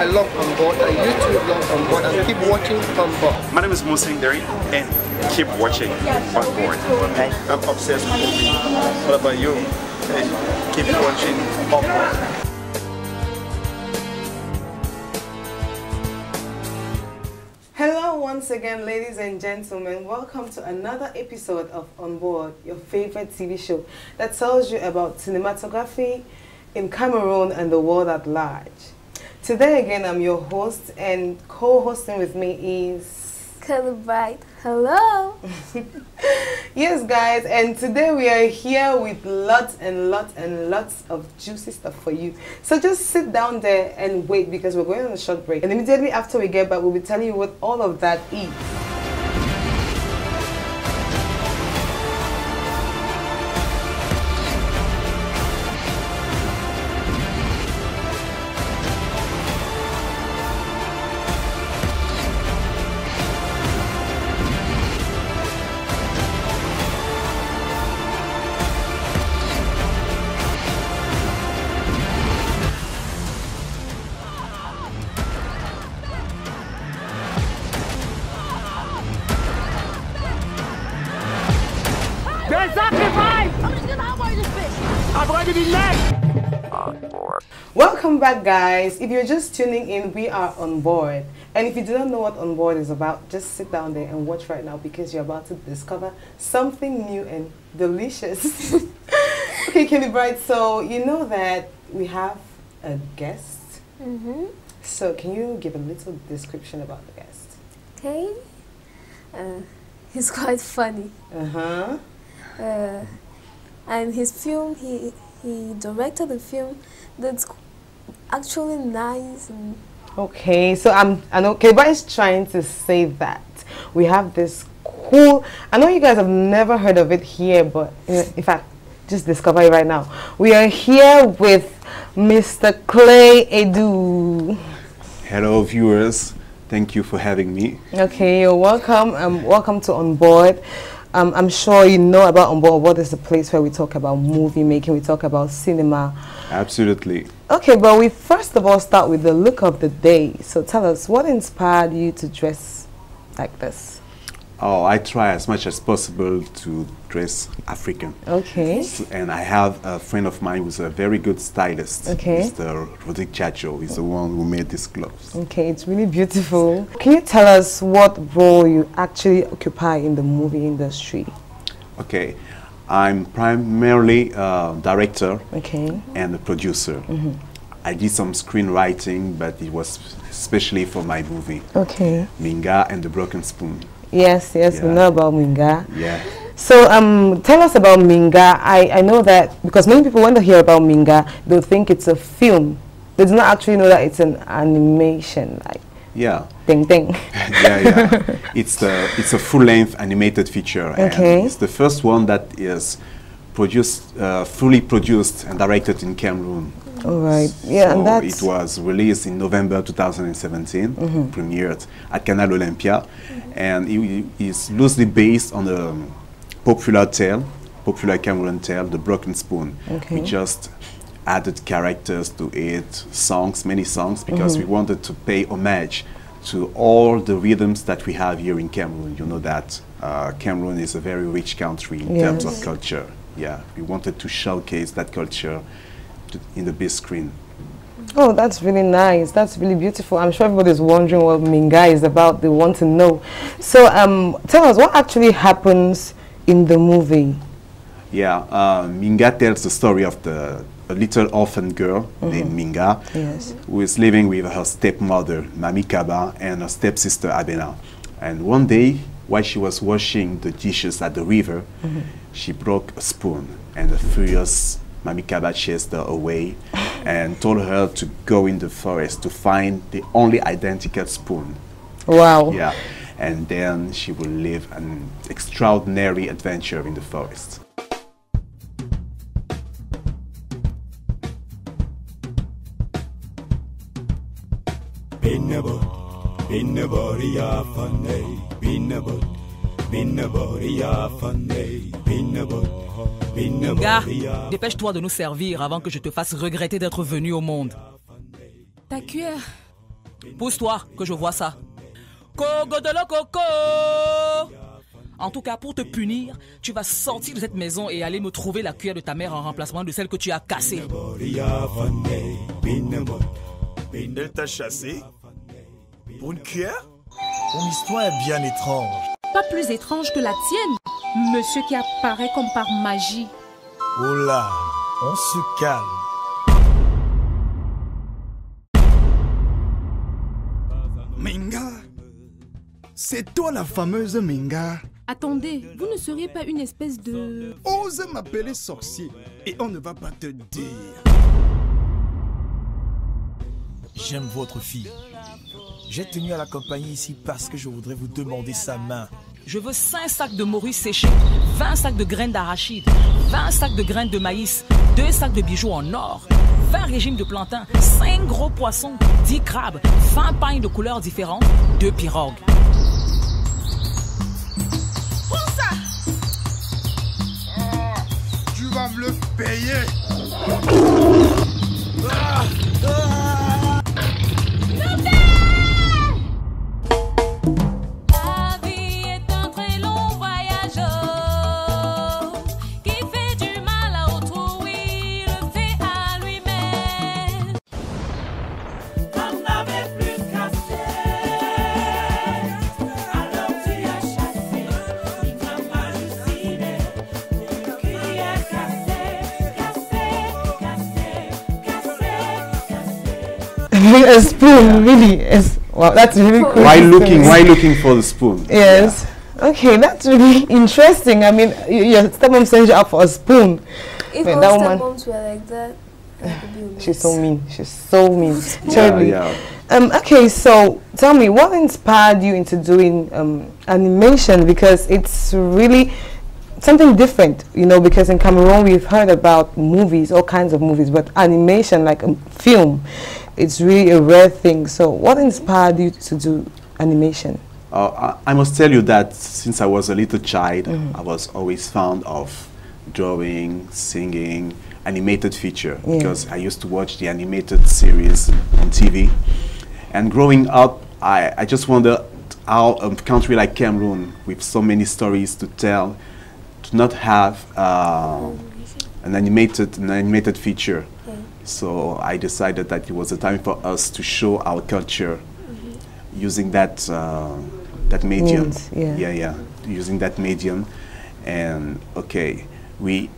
I love On Board, and you too love On Board, and keep watching On Board. My name is Musing Derry, and keep watching On Board. I'm obsessed with movie. What about you? Keep watching On Board. Hello once again, ladies and gentlemen. Welcome to another episode of On Board, your favorite TV show that tells you about cinematography in Cameroon and the world at large. Today again, I'm your host, and co-hosting with me is... Celebrate. Hello. Yes, guys, and today we are here with lots and lots and lots of juicy stuff for you. So just sit down there and wait, because we're going on a short break. And immediately after we get back, we'll be telling you what all of that is. Welcome back, guys. If you're just tuning in, we are On Board. And if you do not know what On Board is about, just sit down there and watch right now, because you're about to discover something new and delicious. Okay, Kelly Bright, so you know that we have a guest. So can you give a little description about the guest? Okay. He's quite funny. And his film, he directed a film that's actually nice. And okay, so I know Keba is trying to say that we have this cool, I know you guys have never heard of it here, but in fact, just discover it right now. We are here with Mr. CLAYE EDOU. Hello viewers, thank you for having me. Okay, you're welcome. Welcome to On Board. I'm sure you know about On Board. What is the place where we talk about movie making, we talk about cinema. Absolutely. Okay, but we first of all start with the look of the day. So tell us, what inspired you to dress like this? Oh, I try as much as possible to dress African. Okay. And I have a friend of mine who's a very good stylist. Okay. Mr. Rodrigue Chacho. He's the one who made these clothes. Okay, it's really beautiful. Can you tell us what role you actually occupy in the movie industry? Okay. I'm primarily a director and a producer. I did some screenwriting, but it was especially for my movie. Okay. MINGA and the Broken Spoon. Yes, we know about MINGA. Yeah. So tell us about MINGA. I know that because many people, when they hear about MINGA, they'll think it's a film. They do not actually know that it's an animation. Like, yeah. Ding ding. Yeah. It's a full-length animated feature. Okay. And it's the first one that is produced, fully produced and directed in Cameroon. All right. Yeah, so and that's... it was released in November 2017, premiered at Canal Olympia, and it is loosely based on a popular Cameroon tale, The Broken Spoon. Okay. We just added characters to it, songs, many songs, because we wanted to pay homage to all the rhythms that we have here in Cameroon. You know that Cameroon is a very rich country in terms of culture. Yeah, we wanted to showcase that culture in the big screen. Oh, that's really nice. That's really beautiful. I'm sure everybody's wondering what MINGA is about. They want to know. So tell us, what actually happens in the movie? Yeah, MINGA tells the story of a little orphan girl named MINGA, who is living with her stepmother, Mami Kaba, and her stepsister, Abena. And one day, while she was washing the dishes at the river, she broke a spoon, and the furious Mami Kaba chased her away and told her to go in the forest to find the only identical spoon. Wow. Yeah. And then she will live an extraordinary adventure in the forest. Gars, dépêche-toi de nous servir avant que je te fasse regretter d'être venu au monde. Ta cuillère, Pousse-toi, que je vois ça. Coco de lo coco. En tout cas, pour te punir, tu vas sortir de cette maison et aller me trouver la cuillère de ta mère en remplacement de celle que tu as cassée. Elle t'a chassé? Pour une cuillère? Ton histoire est bien étrange. Pas plus étrange que la tienne, monsieur qui apparaît comme par magie. Oh là, on se calme. Minga? C'est toi la fameuse Minga? Attendez, vous ne seriez pas une espèce de... Ose m'appeler sorcier et on ne va pas te dire. J'aime votre fille. J'ai tenu à l'accompagner ici parce que je voudrais vous demander sa main. Je veux 5 sacs de morue séchée, 20 sacs de graines d'arachide, 20 sacs de graines de maïs, 2 sacs de bijoux en or, 20 régimes de plantain, 5 gros poissons, 10 crabes, 20 pagnes de couleurs différentes, 2 pirogues. Prends ça! Tu vas me le payer! A spoon, really is wow. That's really cool. Why looking for the spoon? Yes. Yeah. Okay, that's really interesting. I mean, your stepmom sends you out for a spoon. If our stepmoms were like that, she's so mean. She's so mean. Yeah. Okay, so tell me, what inspired you into doing animation? Because it's really something different, you know, because in Cameroon we've heard about movies, all kinds of movies, but animation, like a film, it's really a rare thing. So what inspired you to do animation? I must tell you that since I was a little child, I was always fond of drawing, singing, animated feature, because I used to watch the animated series on TV. And growing up, I just wondered how a country like Cameroon, with so many stories to tell, to not have an animated feature. So I decided that it was a time for us to show our culture using that medium. Using that medium. And okay, we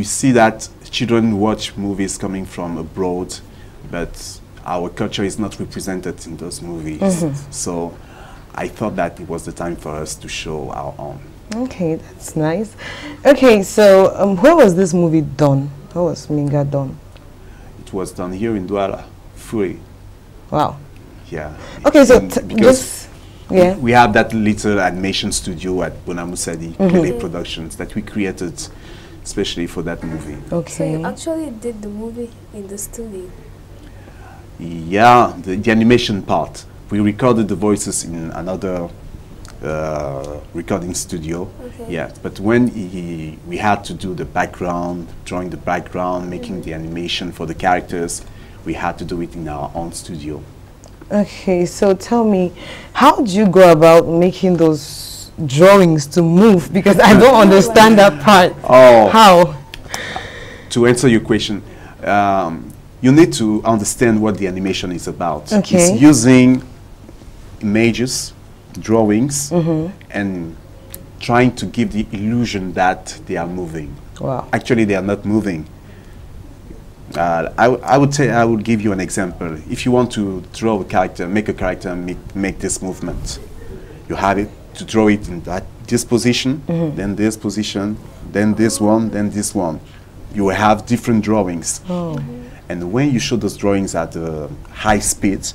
see that children watch movies coming from abroad, but our culture is not represented in those movies. So I thought that it was the time for us to show our own. Okay, that's nice. Okay, so where was this movie done? Where was MINGA done? It was done here in Douala, free. Wow. Yeah. Okay, so because we have that little animation studio at Bonamusadi, CLAYE Productions, that we created especially for that movie. Okay. So you actually did the movie in the studio? Yeah, the animation part. We recorded the voices in another recording studio. Yeah, but when we had to do the background, drawing the background, making the animation for the characters, we had to do it in our own studio. Okay, so tell me, how did you go about making those drawings to move? Because I don't understand that part. Oh. How? To answer your question, you need to understand what the animation is about. Okay. It's using images, drawings, and trying to give the illusion that they are moving. Wow. Actually, they are not moving. I would give you an example. If you want to draw a character, make a character, and make this movement, you have it to draw it in this position, then this position, then this one, then this one. You will have different drawings. And when you show those drawings at high speed,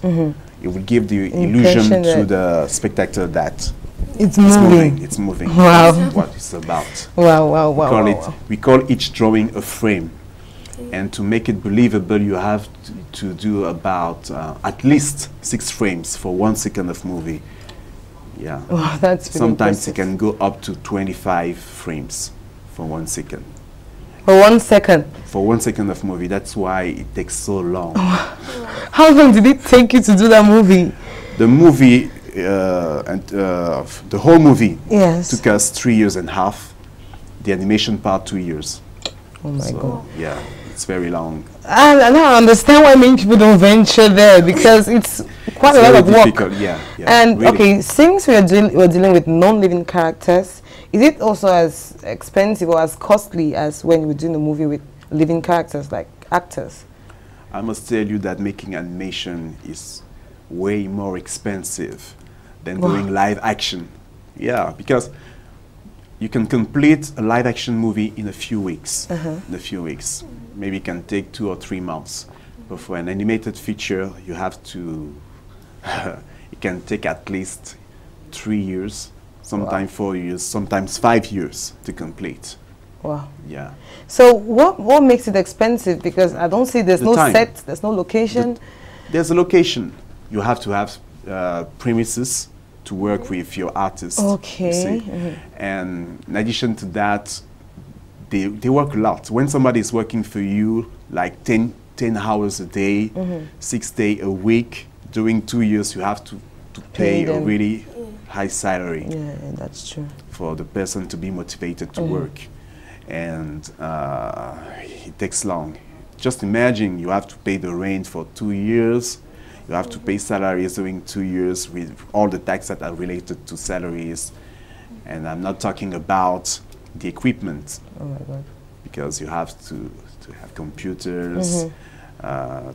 it will give the illusion to the spectator that it's moving. It's moving. Wow. That's what it's about. Wow, wow, wow. We call each drawing a frame. And to make it believable, you have to do about at least 6 frames for 1 second of movie. Yeah. Wow, that's sometimes it can go up to 25 frames for 1 second. For 1 second? For 1 second of movie. That's why it takes so long. How long did it take you to do that movie? The movie, the whole movie took us 3.5 years. The animation part, 2 years. Oh my God. Yeah, it's very long. And I understand why many people don't venture there, because it's quite a lot of work. Yeah, and really. Okay, since we're dealing with non-living characters, is it also as expensive or as costly as when we're doing a movie with living characters like actors? I must tell you that making animation is way more expensive than going live action. Yeah, because you can complete a live action movie in a few weeks. In a few weeks. Maybe it can take 2 or 3 months. But for an animated feature, you have to, it can take at least 3 years, sometimes 4 years, sometimes 5 years to complete. Wow. Yeah. So what makes it expensive? Because I don't see there's no set, there's no location. There's a location. You have to have premises to work with your artists. Okay. And in addition to that, they work a lot. When somebody is working for you like 10 hours a day, 6 days a week, during 2 years you have to pay a really high salary. Yeah, that's true. For the person to be motivated to work. And it takes long. Just imagine you have to pay the rent for 2 years. You have to pay salaries during 2 years with all the taxes that are related to salaries. And I'm not talking about the equipment. Oh my God. Because you have to have computers,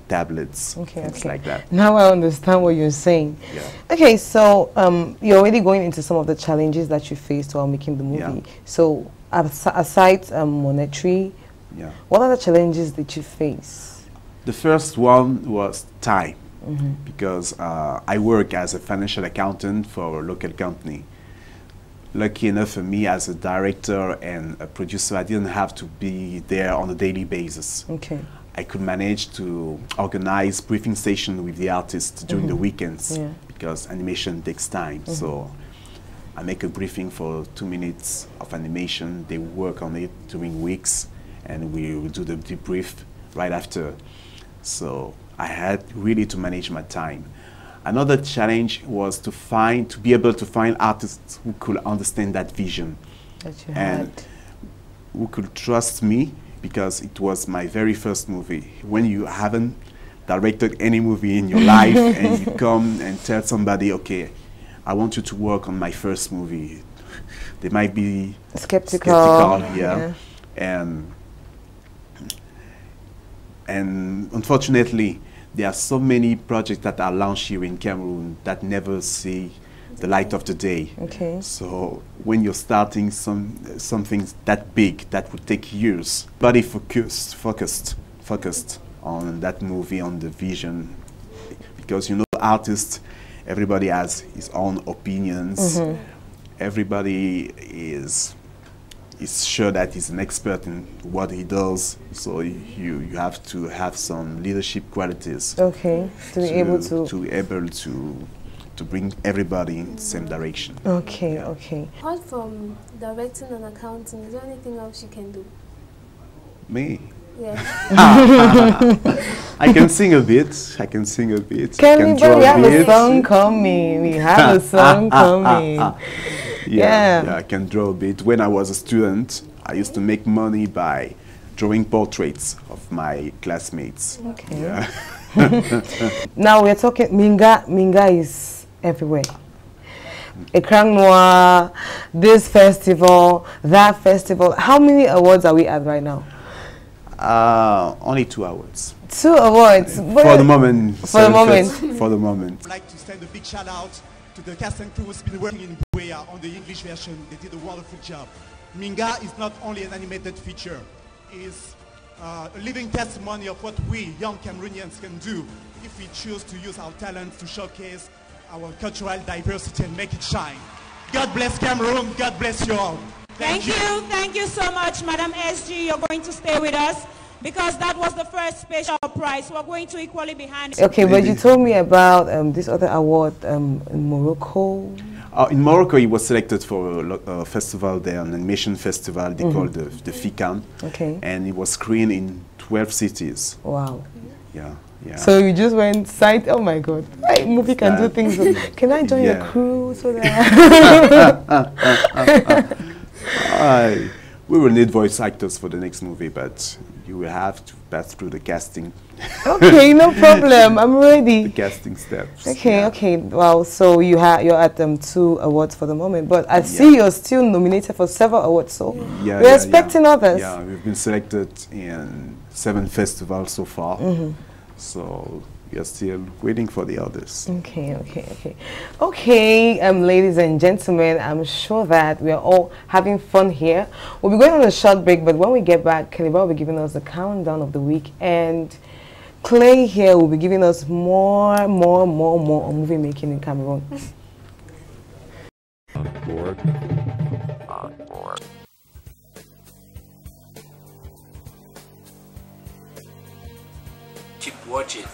tablets, things like that. Now I understand what you're saying. Yeah. Okay, so you're already going into some of the challenges that you faced while making the movie. Yeah. So aside monetary, what other challenges did you face? The first one was time. Because I work as a financial accountant for a local company. Lucky enough for me, as a director and a producer, I didn't have to be there on a daily basis. Okay. I could manage to organize briefing sessions with the artists during the weekends, because animation takes time. So I make a briefing for 2 minutes of animation. They work on it during weeks, and we will do the debrief right after. So I had really to manage my time. Another challenge was to be able to find artists who could understand that vision that you had, who could trust me, because it was my very first movie. When you haven't directed any movie in your life and you come and tell somebody, okay, I want you to work on my first movie, they might be skeptical. And unfortunately, there are so many projects that are launched here in Cameroon that never see the light of the day. Okay. So when you're starting something that big, that would take years, everybody focused on that movie, on the vision, because you know, artists, everybody has his own opinions. Everybody is sure that he's an expert in what he does, so you have to have some leadership qualities. Okay, to be able to bring everybody in the same direction. Okay, okay. Apart from directing and accounting, is there anything else you can do? Me? Yeah. I can sing a bit. I can sing a bit. We have a song coming. We have a song coming. Yeah, I can draw a bit. When I was a student, I used to make money by drawing portraits of my classmates. Okay. Yeah. Now we're talking MINGA. MINGA is everywhere. Écran Noir, this festival, that festival. How many awards are we at right now? Only 2 awards. 2 awards. For the moment. For the moment. For the moment. I'd like to send a big shout out to the cast and crew who's been working in Buea on the English version. They did a wonderful job. MINGA is not only an animated feature, it's a living testimony of what we young Cameroonians can do if we choose to use our talents to showcase our cultural diversity and make it shine. God bless Cameroon. God bless you all. Thank you. Thank you so much, Madam SG. You're going to stay with us because that was the first special prize. We're going to equally be handing. Okay, but you told me about this other award in Morocco. In Morocco, he was selected for a festival there, an animation festival they call the FICAN. Okay. And it was screened in 12 cities. Wow. Yeah, yeah. So you just went sight. Oh my God! Right, movie can do things. Can I join your crew so that? We will need voice actors for the next movie, but you will have to pass through the casting. Okay, no problem. I'm ready. The casting steps. Okay, yeah. okay. Wow. So you're at 2 awards for the moment, but I see you're still nominated for several awards. So we're expecting others. Yeah, we've been selected in 7 festivals so far. So we are still waiting for the others. Okay, okay, okay. Okay, ladies and gentlemen, I'm sure that we are all having fun here. We'll be going on a short break, but when we get back, Calibre will be giving us the countdown of the week, and Clay here will be giving us more on movie making in Cameroon. On board. On board. Keep watching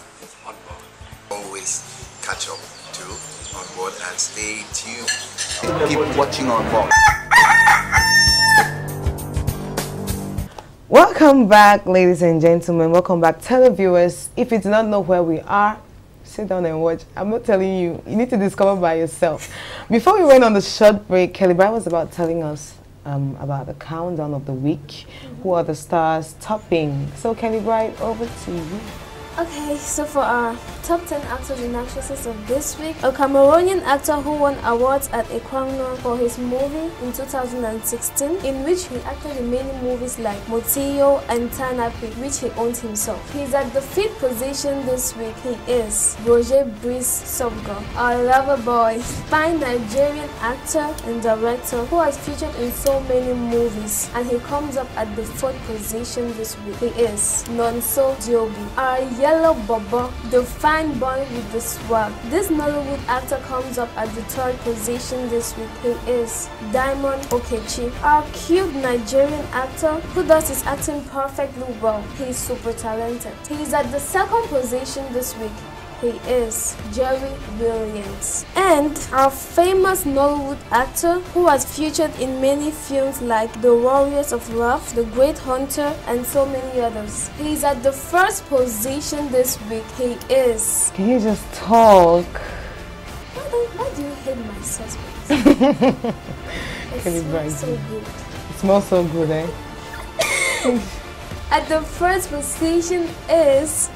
On Board. Always catch up to On Board and stay tuned. Keep watching On Board. Welcome back, ladies and gentlemen. Welcome back, televiewers. If you do not know where we are, sit down and watch. I'm not telling you. You need to discover by yourself. Before we went on the short break, Calibre was about telling us about the countdown of the week. Who are the stars topping? So Calibre, over to you. Okay, so for our top 10 actors and actresses of this week, a Cameroonian actor who won awards at Equangno for his movie in 2016, in which he acted in many movies like Motillo and Tanapi, which he owned himself. He's at the 5th position this week. He is Roger Brice Sobgo, our lover boy, fine Nigerian actor and director who has featured in so many movies, and he comes up at the 4th position this week. He is Nonso Diobi, our yellow bobo, the fine boy with the swag. This Nollywood actor comes up at the 3rd position this week. He is Diamond Okechi, our cute Nigerian actor who does his acting perfectly well. He is super talented. He is at the 2nd position this week. He is Jerry Williams. And our famous Nollywood actor who has featured in many films like The Warriors of Love, The Great Hunter, and so many others. He is at the 1st position this week. He is... Can you just talk? Why do you hate my suspects? It smells so good. It smells so good, eh? At the 1st position is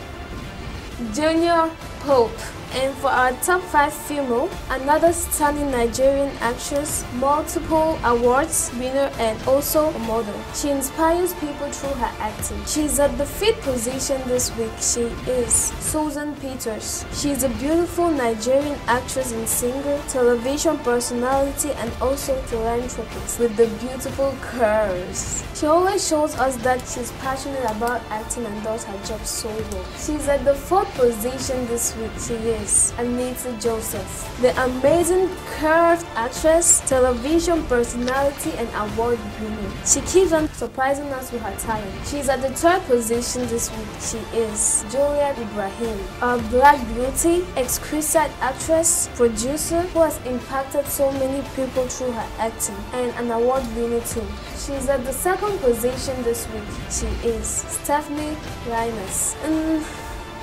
Junior Pope. And for our top 5 female, another stunning Nigerian actress, multiple awards winner and also a model. She inspires people through her acting. She is at the 5th position this week. She is Susan Peters. She is a beautiful Nigerian actress and singer, television personality, and also philanthropist with the beautiful curves. She always shows us that she's passionate about acting and does her job so well. She's at the 4th position this week. She is Anita Joseph, the amazing curved actress, television personality, and award winner. She keeps on surprising us with her talent. She's at the 3rd position this week. She is Juliet Ibrahim, a black beauty, exquisite actress, producer who has impacted so many people through her acting, and an award winner too. She's at the 2nd position this week. She is Stephanie Linus.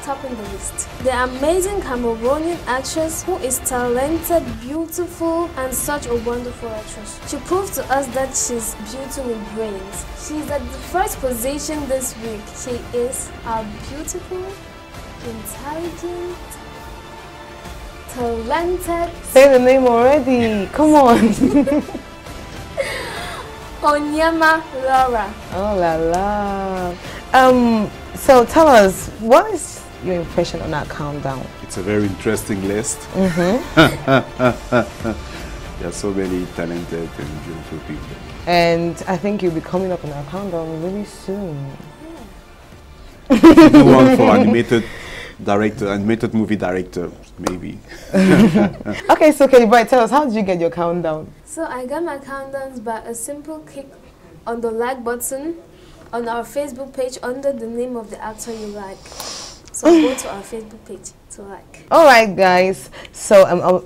Topping the list, the amazing Cameroonian actress who is talented, beautiful, and such a wonderful actress. She proves to us that she's beauty with brains. She's at the 1st position this week. She is a beautiful, intelligent, talented... Say the name already. Come on. Onyema Laura. Oh la la. So tell us, what is your impression on that countdown? It's a very interesting list. There are so many talented and beautiful people. And I think you'll be coming up on our countdown really soon. Do one for animated movie director, maybe. Okay, so Calibre, tell us, how did you get your countdown? So I got my countdowns by a simple click on the like button on our Facebook page under the name of the actor you like. So go to our Facebook page to like. All right, guys. So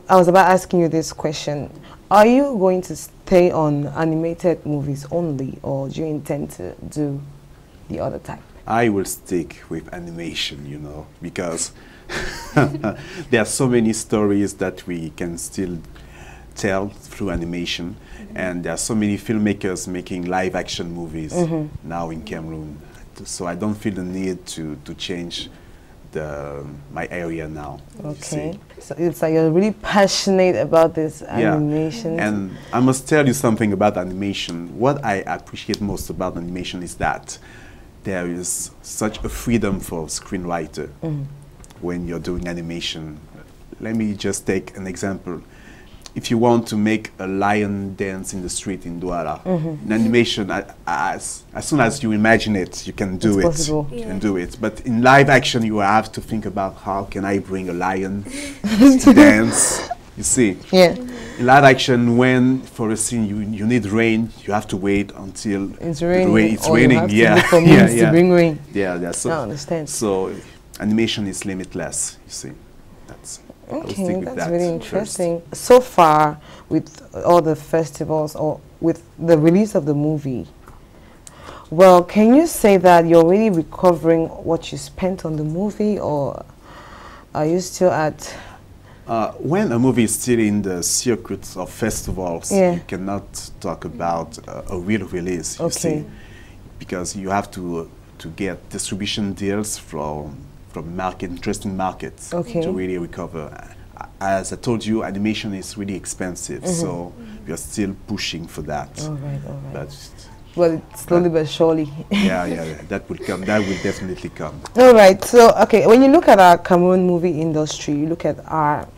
I was about asking you this question. Are you going to stay on animated movies only, or do you intend to do the other type? I will stick with animation, you know, because there are so many stories that we can still tell through animation, and there are so many filmmakers making live action movies now in Cameroon. So I don't feel the need to change my area now. Okay. So it's like you're really passionate about this animation. And I must tell you something about animation. What I appreciate most about animation is that there is such a freedom for screenwriter when you're doing animation. Let me just take an example. If you want to make a lion dance in the street in Douala, in animation, as soon as you imagine it, you can do it. You can do it. But in live action, you have to think about how can I bring a lion to dance. You see? Yeah. In live action, when for a scene you need rain, you have to wait until it's raining. It's raining. To bring rain. Yeah. So, I understand. So animation is limitless. You see? That's. Okay, that's really interesting. First. So far, with all the festivals or with the release of the movie, well, can you say that you're really recovering what you spent on the movie, or are you still at... when a movie is still in the circuits of festivals, you cannot talk about a real release, you see, because you have to get distribution deals from interesting markets to really recover. As I told you, animation is really expensive, so we are still pushing for that. All right. But slowly but surely. That will come. That will definitely come. All right. So, okay, when you look at our Cameroon movie industry, you look at our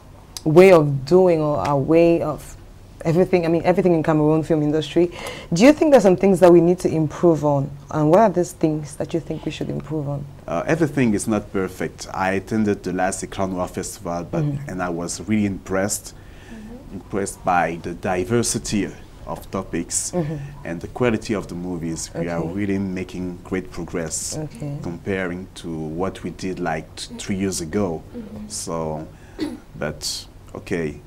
way of doing or our way of everything, everything in Cameroon film industry, do you think there's some things that we need to improve on? And what are these things that you think we should improve on? Everything is not perfect. I attended the last Écran Noir festival, and I was really impressed by the diversity of topics and the quality of the movies. We are really making great progress comparing to what we did like 3 years ago. So, but okay,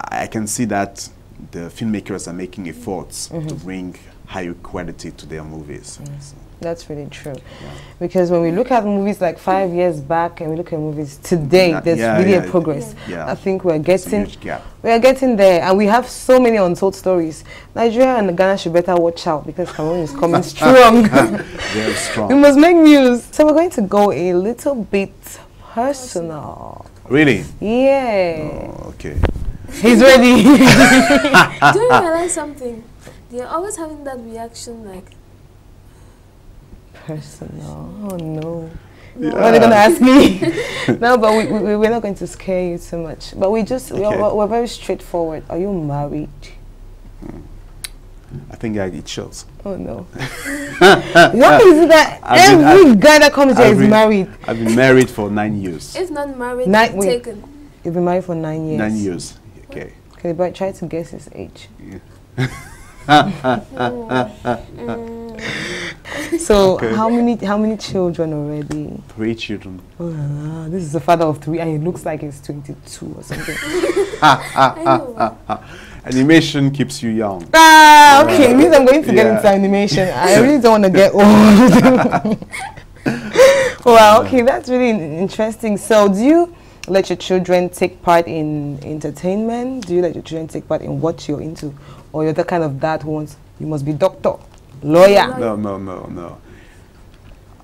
I can see that the filmmakers are making efforts to bring higher quality to their movies. So. That's really true. Because when we look at movies like 5 years back and we look at movies today, there's really a progress. I think we're getting there, and we have so many untold stories. Nigeria and Ghana should better watch out because Cameroon is coming strong. Very strong. We must make news. So we're going to go a little bit personal. Really? Yeah. Oh, okay. He's ready. Do you realize something? They're always having that reaction like personal. Oh no. What are they going to ask me? No, but we're not going to scare you too much. But we're very straightforward. Are you married? I think it shows. Oh no. Why is it that every guy that comes here is married? I've been married for 9 years. If not married, taken. You've been married for 9 years? 9 years. Okay. Okay, but try to guess his age. So how many children already? 3 children. Oh, this is the father of 3, and he looks like he's 22 or something. Animation keeps you young. Okay, it means I'm going to get into animation. I really don't want to get old. Wow, okay, that's really interesting. So do you let your children take part in entertainment? Do you let your children take part in what you're into? Or you're the kind of dad who wants, you must be doctor, lawyer? No.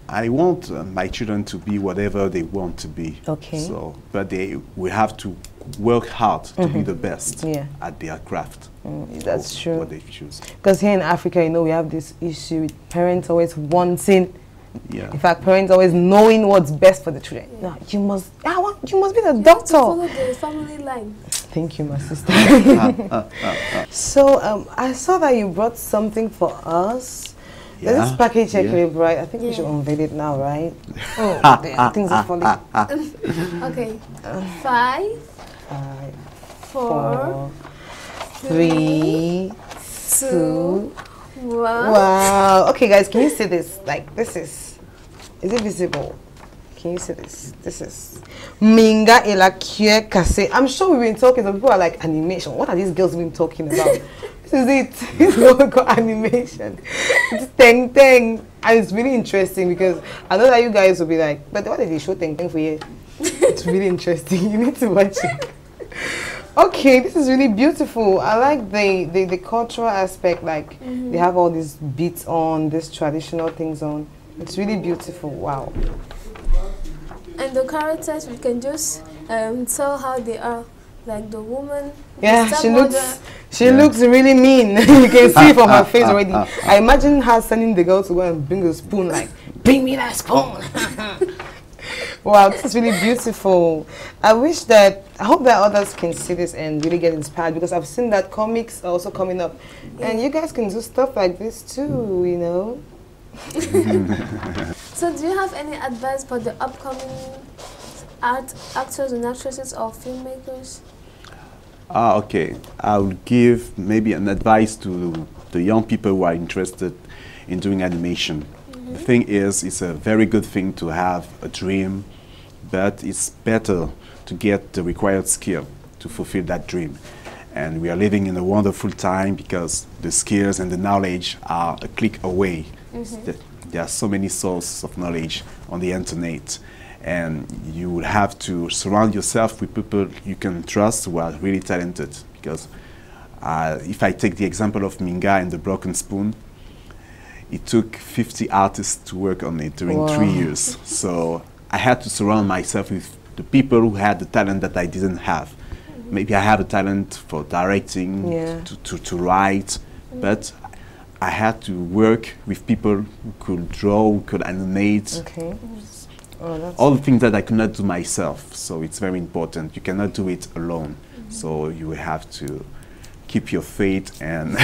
I want my children to be whatever they want to be. Okay. So, but we have to work hard to be the best at their craft. That's true. What they choose. Because here in Africa, you know, we have this issue with parents always wanting. In fact, parents always knowing what's best for the children. No, you must be the doctor. Follow the family line. Thank you, my sister. So I saw that you brought something for us. There's this package here, right? I think we should unveil it now, right? Oh, things are falling. Okay. 5, 4, 3, 2, 1. Wow. Okay, guys, can you see this? Like, this is it visible? can you see this? This is Minga et la cuillère cassée. I'm sure we've been talking, some people are like, animation. What are these girls been talking about? This is it. This is what we call animation. It's Teng Teng. And it's really interesting because I know that you guys will be like, but what did they show Teng Teng for you? It's really interesting. You need to watch it. Okay, this is really beautiful. I like the cultural aspect, like they have all these beats on, these traditional things on. It's really beautiful. Wow. And the characters, we can just tell how they are. Like the woman. Yeah, she looks really mean. You can see from her face already. I imagine her sending the girl to go and bring a spoon, like, bring me that spoon. Wow, this is really beautiful. I hope that others can see this and really get inspired, because I've seen that comics are also coming up. And you guys can do stuff like this too, you know. So do you have any advice for the upcoming actors and actresses or filmmakers? Okay. I will give maybe an advice to the young people who are interested in doing animation. The thing is, it's a very good thing to have a dream, but it's better to get the required skill to fulfill that dream. And we are living in a wonderful time because the skills and the knowledge are a click away. There are so many sources of knowledge on the internet, and you will have to surround yourself with people you can trust who are really talented. Because if I take the example of MINGA and the Broken Spoon, it took 50 artists to work on it during 3 years. So I had to surround myself with the people who had the talent that I didn't have. Maybe I have a talent for directing, to write, but I had to work with people who could draw, who could animate. All the things that I could not do myself. So it's very important. You cannot do it alone. So you will have to keep your faith and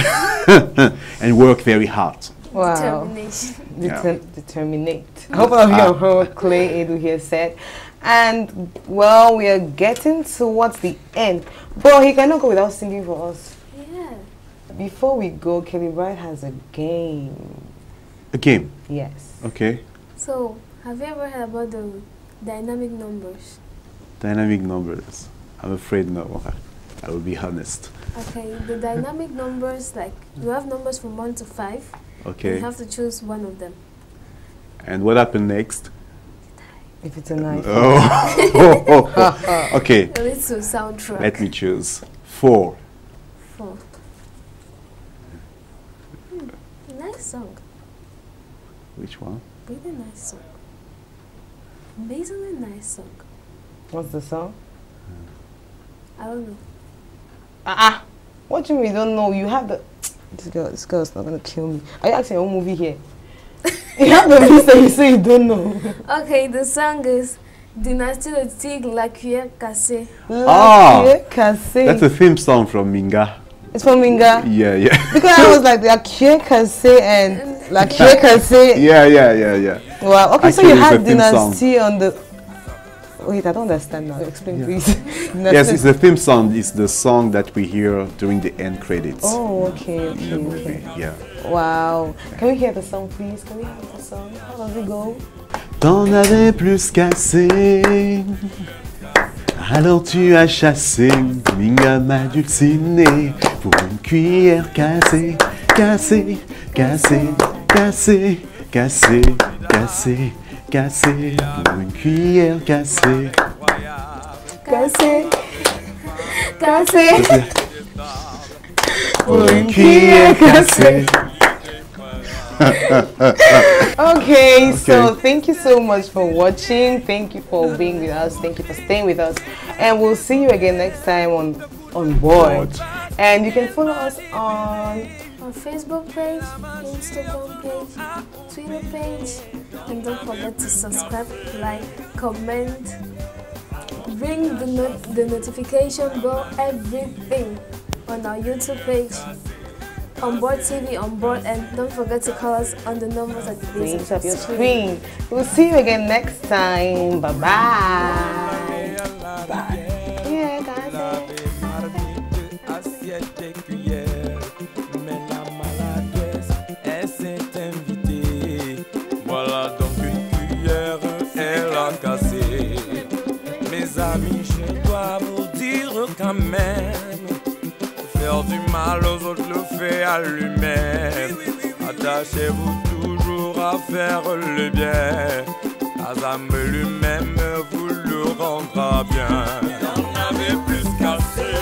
and work very hard. Wow. Determination. Determinate. I hope all of you have heard what CLAYE EDOU here said. And, well, we are getting towards the end. But he cannot go without singing for us. Yeah. Before we go, Kelly Bright has a game. A game? Yes. Okay. So, have you ever heard about the dynamic numbers? Dynamic numbers? I'm afraid no. I will be honest. Okay, the dynamic numbers, like, you have numbers from 1 to 5. Okay. You have to choose one of them. And what happened next? If it's a knife. Okay. It's a soundtrack. Let me choose. 4. 4. Nice song. Which one? Really nice song. Amazingly nice song. What's the song? I don't know. What do you mean you don't know? You have the... This girl's not gonna kill me. Are you acting your own movie here? You have the listen, you say you don't know. Okay, the song is Dynastie de Tigre, La Cuillère Cassée. La Cuillère Cassée. That's a theme song from MINGA. It's from MINGA? Yeah. Because I was like, La Cuillère Cassée and La Cuillère Cassée. Yeah. Wow, okay, actually, so you had Dynastie on the... Wait, I don't understand now. Explain, please. Yes, it's the theme song. It's the song that we hear during the end credits. Oh, okay. In the movie, yeah. Wow. Can we hear the song, please? Can we hear the song? How does it go? T'en avais plus qu'assez, alors tu as chassé, Minga m'a dulciné, pour une cuillère cassée, cassée, cassée, cassée, cassée, cassée. Cassé, pour une cuillère cassée. Cassé, cassé, pour une cuillère cassée. Okay, so thank you so much for watching. Thank you for being with us. Thank you for staying with us. And we'll see you again next time on board. And you can follow us on our Facebook page, Instagram page, Twitter page. And don't forget to subscribe, like, comment, ring the notification bell, everything on our YouTube page, On Board TV, On Board, and don't forget to call us on the numbers at the base of your screen. We'll see you again next time. Bye-bye. Bye. Yeah, guys. Voilà donc une cuillère, elle a cassé. amis, je dois vous dire quand même, faire du mal aux autres le fait à lui-même. Attachez-vous toujours à faire le bien. Azam lui-même vous le rendra bien. T'en avais plus cassé,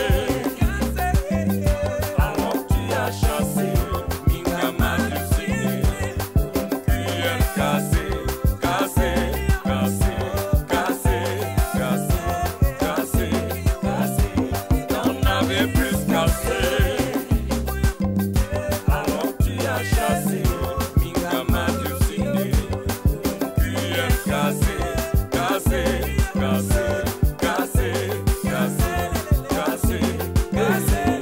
alors tu as chassé. Minga m'a dessiné, cuillère cassée, cassée, cassée, cassée, cassée, cassée, cassée. T'en avais plus cassé, alors tu as chassé. Minga m'a dessiné, cuillère cassée, cassée, cassée, cassée, cassée, cassée, cassée.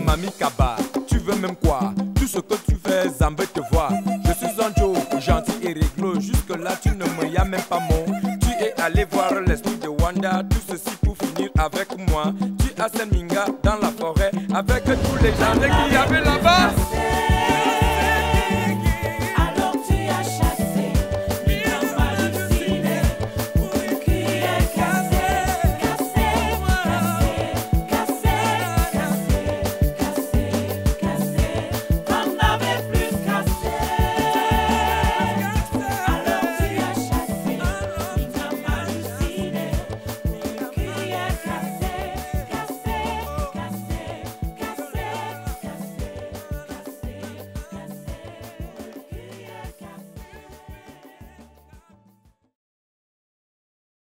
Mamie Kaba, tu veux même quoi? Tout ce que tu fais, Zambé te voit. Je suis un Joe, gentil et réglo. Jusque là, tu ne me y as même pas mon. Tu es allé voir l'esprit de Wanda. Tout ceci pour finir avec moi. Tu as Minga dans la forêt avec tous les gens qui y avaient là-bas.